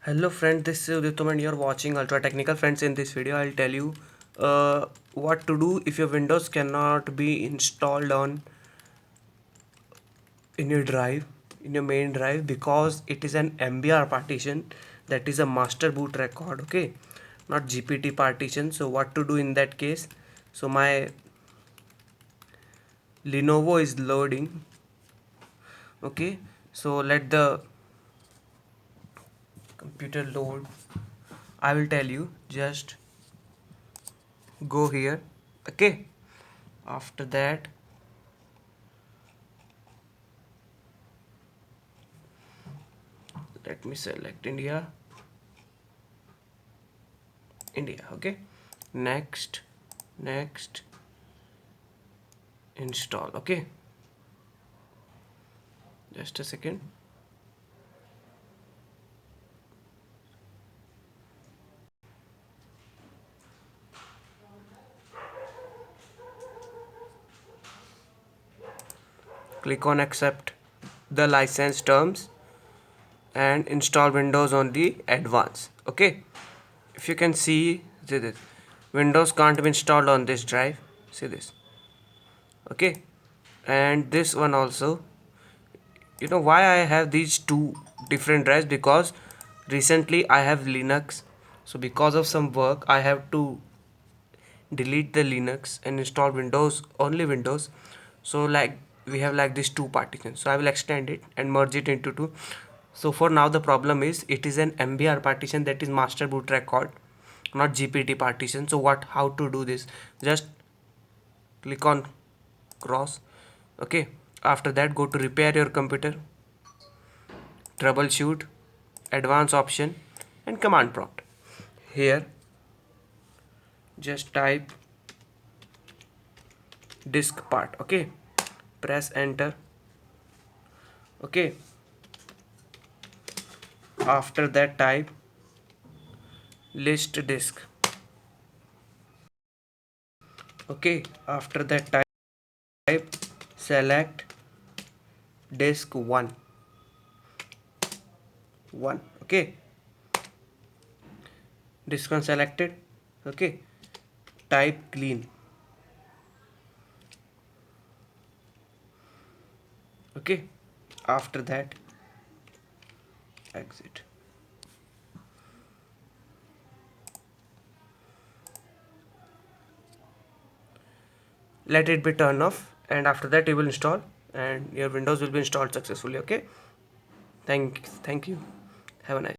Hello friend, this is Uditum and you're watching Ultra Technical. Friends, in this video I'll tell you what to do if your Windows cannot be installed on in your drive, in your main drive, because it is an MBR partition, that is a master boot record, okay, not GPT partition. So what to do in that case? So my Lenovo is loading, okay, so let the computer load. I will tell you, just go here, okay. After that, let me select India, okay. Next, install, okay. Just a second. Click on accept the license terms and install Windows on the advanced, okay. If you can see this, Windows can't be installed on this drive, see this, okay. And this one also, you know why I have these two different drives? Because recently I have Linux, so because of some work I have to delete the Linux and install Windows, only Windows. So like we have like these two partitions, so I will extend it and merge it into two. So for now the problem is it is an MBR partition, that is master boot record, not GPT partition. So what, how to do this? Just click on cross, okay. After that, go to repair your computer, troubleshoot, advanced option, and command prompt. Here just type disk part, okay. Press enter, okay. After that, type list disk, okay. After that, type select disk 1, okay. Disk 1 selected, okay. Type clean, okay. After that, exit. Let it be turned off, and after that you will install and your Windows will be installed successfully, okay. Thank you, have a nice